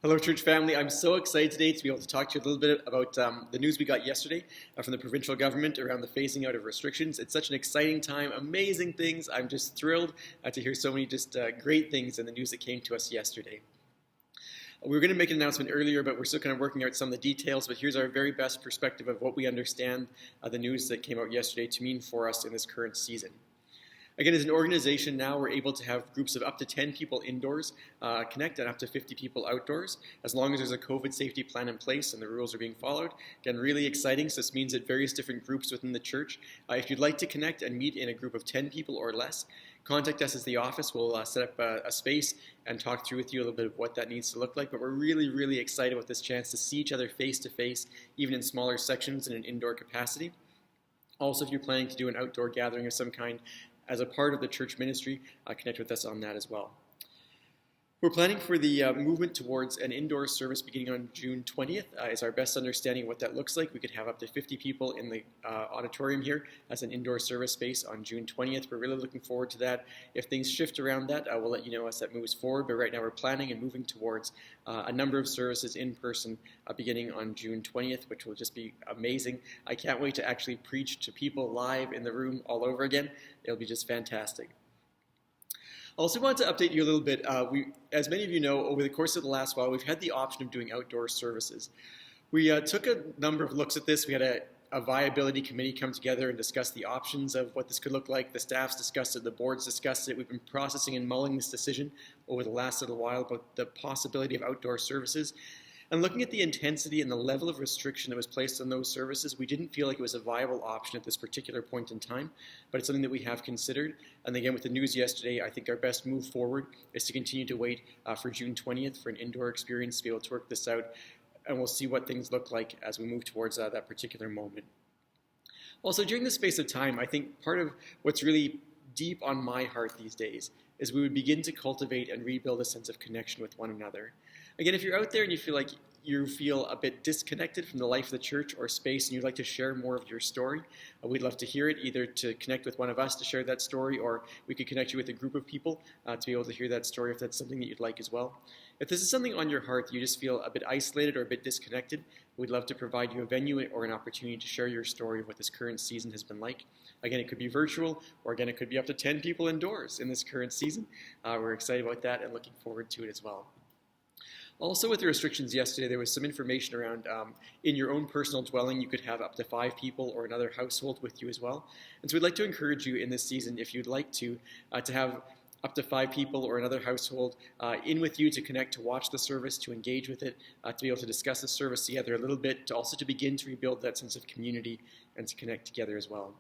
Hello, church family. I'm so excited today to be able to talk to you a little bit about the news we got yesterday from the provincial government around the phasing out of restrictions. It's such an exciting time, amazing things. I'm just thrilled to hear so many great things in the news that came to us yesterday. We were going to make an announcement earlier, but we're still kind of working out some of the details. But here's our very best perspective of what we understand the news that came out yesterday to mean for us in this current season. Again, as an organization now, we're able to have groups of up to 10 people indoors connect and up to 50 people outdoors, as long as there's a COVID safety plan in place and the rules are being followed. Again, really exciting. So this means that various different groups within the church, if you'd like to connect and meet in a group of 10 people or less, contact us as the office. We'll set up a space and talk through with you a little bit of what that needs to look like. But we're really, really excited with this chance to see each other face to face, even in smaller sections in an indoor capacity. Also, if you're planning to do an outdoor gathering of some kind, as a part of the church ministry, connect with us on that as well. We're planning for the movement towards an indoor service beginning on June 20th. Is our best understanding of what that looks like. We could have up to 50 people in the auditorium here as an indoor service space on June 20th. We're really looking forward to that. If things shift around that, we'll let you know as that moves forward. But right now we're planning and moving towards a number of services in person beginning on June 20th, which will just be amazing. I can't wait to actually preach to people live in the room all over again. It'll be just fantastic. I also wanted to update you a little bit. As many of you know, over the course of the last while, we've had the option of doing outdoor services. We took a number of looks at this. We had a viability committee come together and discuss the options of what this could look like. The staffs discussed it, the boards discussed it. We've been processing and mulling this decision over the last little while about the possibility of outdoor services. And looking at the intensity and the level of restriction that was placed on those services, we didn't feel like it was a viable option at this particular point in time, but it's something that we have considered. And again, with the news yesterday, I think our best move forward is to continue to wait for June 20th for an indoor experience to be able to work this out, and we'll see what things look like as we move towards that particular moment. Also, during this space of time, I think part of what's really deep on my heart these days is we would begin to cultivate and rebuild a sense of connection with one another. Again, if you're out there and you feel a bit disconnected from the life of the church or space and you'd like to share more of your story, we'd love to hear it, either to connect with one of us to share that story, or we could connect you with a group of people to be able to hear that story if that's something that you'd like as well. If this is something on your heart that you just feel a bit isolated or a bit disconnected, we'd love to provide you a venue or an opportunity to share your story of what this current season has been like. Again, it could be virtual, or again, it could be up to 10 people indoors in this current season. We're excited about that and looking forward to it as well. Also, with the restrictions yesterday, there was some information around in your own personal dwelling, you could have up to 5 people or another household with you as well. And so we'd like to encourage you in this season, if you'd like to have up to 5 people or another household in with you to connect, to watch the service, to engage with it, to be able to discuss the service together a little bit, to also to begin to rebuild that sense of community and to connect together as well.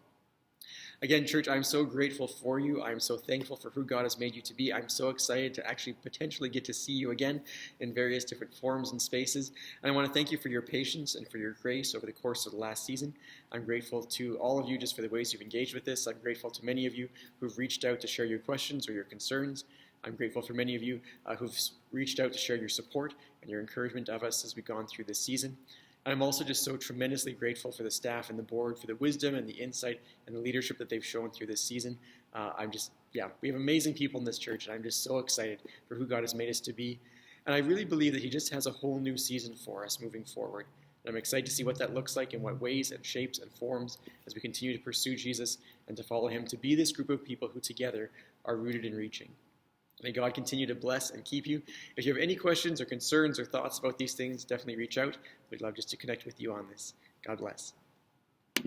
Again, church, I'm so grateful for you. I'm so thankful for who God has made you to be. I'm so excited to actually potentially get to see you again in various different forms and spaces. And I want to thank you for your patience and for your grace over the course of the last season. I'm grateful to all of you just for the ways you've engaged with this. I'm grateful to many of you who've reached out to share your questions or your concerns. I'm grateful for many of you who've reached out to share your support and your encouragement of us as we've gone through this season. I'm also just so tremendously grateful for the staff and the board for the wisdom and the insight and the leadership that they've shown through this season. We have amazing people in this church, and I'm just so excited for who God has made us to be. And I really believe that He just has a whole new season for us moving forward. And I'm excited to see what that looks like, in what ways and shapes and forms as we continue to pursue Jesus and to follow Him, to be this group of people who together are rooted in reaching. May God continue to bless and keep you. If you have any questions or concerns or thoughts about these things, definitely reach out. We'd love just to connect with you on this. God bless.